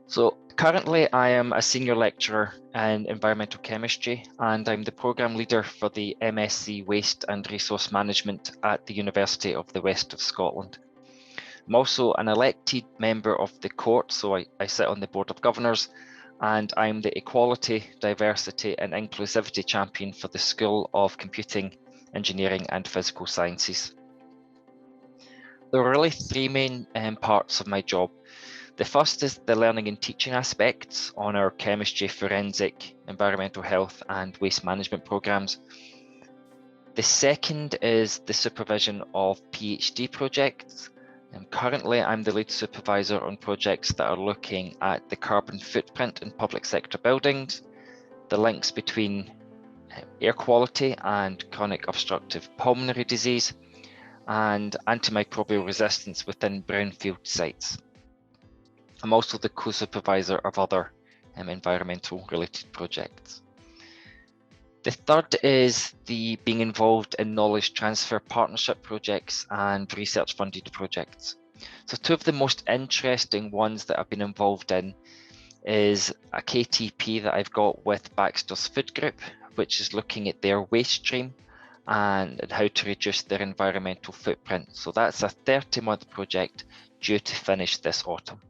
So currently I am a senior lecturer in environmental chemistry, and I'm the programme leader for the MSc Waste and Resource Management at the University of the West of Scotland. I'm also an elected member of the court, so I sit on the Board of Governors, and I'm the Equality, Diversity and Inclusivity Champion for the School of Computing, Engineering and Physical Sciences. There are really three main parts of my job. The first is the learning and teaching aspects on our chemistry, forensic, environmental health and waste management programmes. The second is the supervision of PhD projects. Currently, I'm the lead supervisor on projects that are looking at the carbon footprint in public sector buildings, the links between air quality and chronic obstructive pulmonary disease, and antimicrobial resistance within brownfield sites. I'm also the co-supervisor of other environmental related projects. The third is the being involved in knowledge transfer partnership projects and research funded projects. So two of the most interesting ones that I've been involved in is a KTP that I've got with Baxter's Food Group, which is looking at their waste stream and how to reduce their environmental footprint. So that's a 30-month project due to finish this autumn.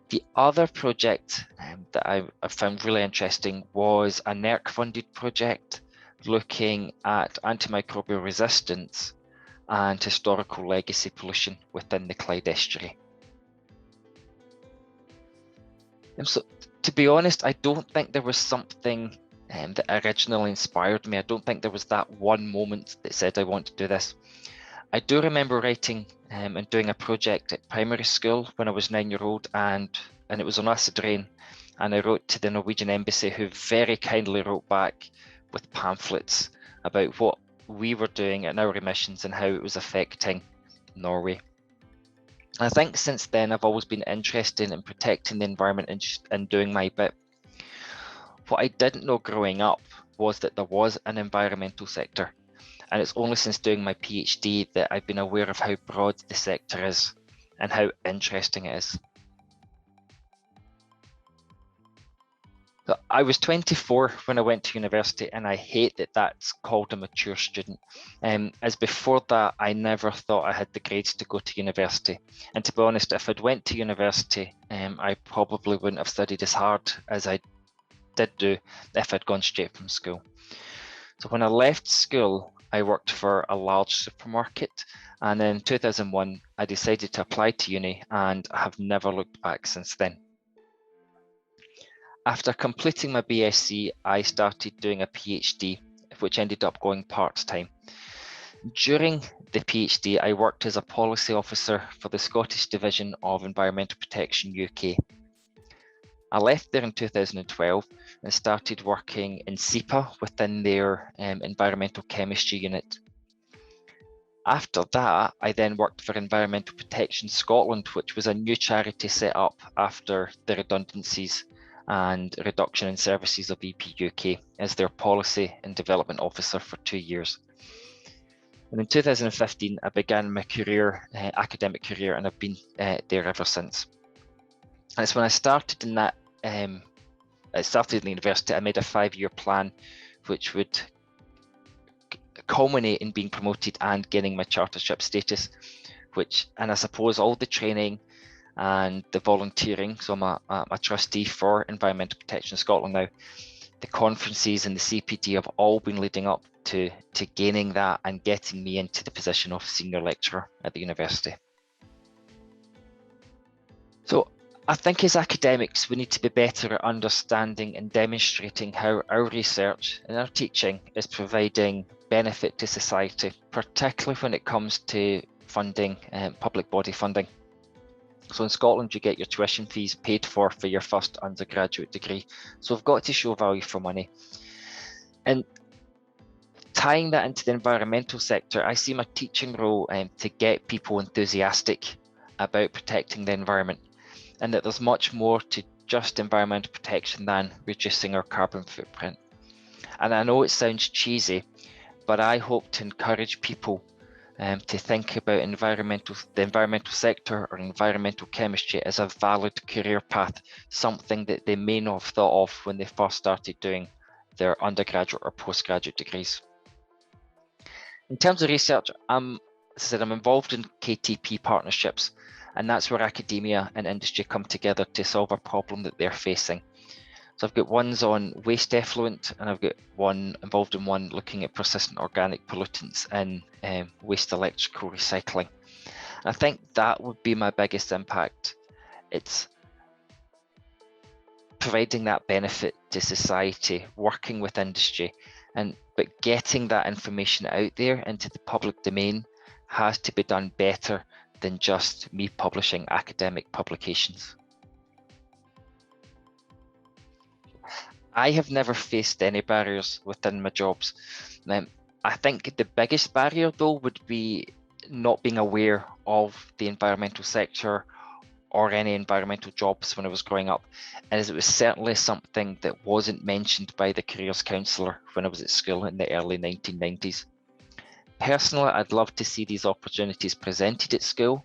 The other project that I found really interesting was a NERC-funded project looking at antimicrobial resistance and historical legacy pollution within the Clyde estuary. So, to be honest, I don't think there was something that originally inspired me. I don't think there was that one moment that said I want to do this. I do remember writing and doing a project at primary school when I was 9-year-old, and it was on acid rain, and I wrote to the Norwegian embassy, who very kindly wrote back with pamphlets about what we were doing and our emissions and how it was affecting Norway. I think since then I've always been interested in protecting the environment and doing my bit. What I didn't know growing up was that there was an environmental sector, and it's only since doing my PhD that I've been aware of how broad the sector is and how interesting it is. So I was 24 when I went to university, and I hate that that's called a mature student. As before that, I never thought I had the grades to go to university. And to be honest, if I'd went to university, I probably wouldn't have studied as hard as I did do if I'd gone straight from school. So when I left school, I worked for a large supermarket, and in 2001, I decided to apply to uni, and I have never looked back since then. After completing my BSc, I started doing a PhD, which ended up going part-time. During the PhD, I worked as a policy officer for the Scottish Division of Environmental Protection UK. I left there in 2012 and started working in SEPA within their environmental chemistry unit. After that, I then worked for Environmental Protection Scotland, which was a new charity set up after the redundancies and reduction in services of EP UK, as their policy and development officer for 2 years. And in 2015, I began my career, academic career, and I've been there ever since. And it's when I started in that, I started in the university, I made a 5-year plan, which would culminate in being promoted and getting my chartership status, and I suppose all the training and the volunteering, so I'm a trustee for Environmental Protection Scotland now. The conferences and the CPD have all been leading up to gaining that and getting me into the position of senior lecturer at the university. So I think as academics, we need to be better at understanding and demonstrating how our research and our teaching is providing benefit to society, particularly when it comes to funding, public body funding. So in Scotland, you get your tuition fees paid for your first undergraduate degree. So we've got to show value for money. And tying that into the environmental sector, I see my teaching role to get people enthusiastic about protecting the environment, and that there's much more to just environmental protection than reducing our carbon footprint. And I know it sounds cheesy, but I hope to encourage people to think about the environmental sector or environmental chemistry as a valid career path, something that they may not have thought of when they first started doing their undergraduate or postgraduate degrees. In terms of research, as I said, I'm involved in KTP partnerships, and that's where academia and industry come together to solve a problem that they're facing. So I've got ones on waste effluent, and I've got one looking at persistent organic pollutants in waste electrical recycling. And I think that would be my biggest impact. It's providing that benefit to society, working with industry, but getting that information out there into the public domain has to be done better than just me publishing academic publications. I have never faced any barriers within my jobs. I think the biggest barrier, though, would be not being aware of the environmental sector or any environmental jobs when I was growing up, as it was certainly something that wasn't mentioned by the careers counsellor when I was at school in the early 1990s. Personally, I'd love to see these opportunities presented at school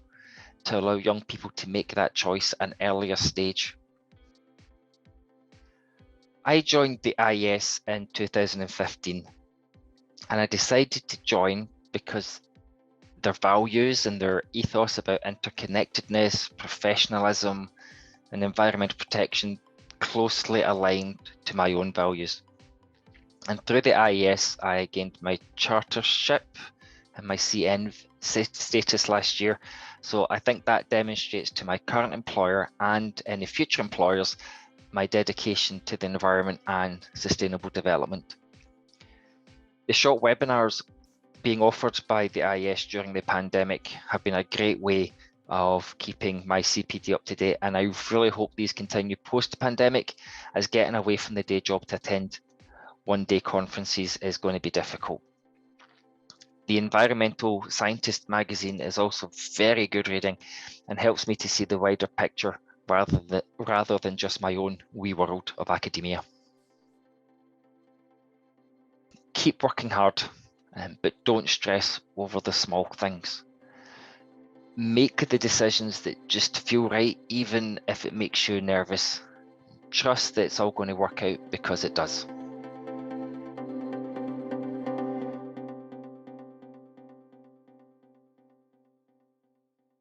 to allow young people to make that choice at an earlier stage. I joined the IES in 2015, and I decided to join because their values and their ethos about interconnectedness, professionalism, and environmental protection closely aligned to my own values. And through the IES, I gained my chartership and my CN status last year. So I think that demonstrates to my current employer and any future employers my dedication to the environment and sustainable development. The short webinars being offered by the IES during the pandemic have been a great way of keeping my CPD up to date, and I really hope these continue post-pandemic, as getting away from the day job to attend one-day conferences is going to be difficult. The Environmental Scientist magazine is also very good reading and helps me to see the wider picture rather than just my own wee world of academia. Keep working hard, but don't stress over the small things. Make the decisions that just feel right, even if it makes you nervous. Trust that it's all going to work out, because it does.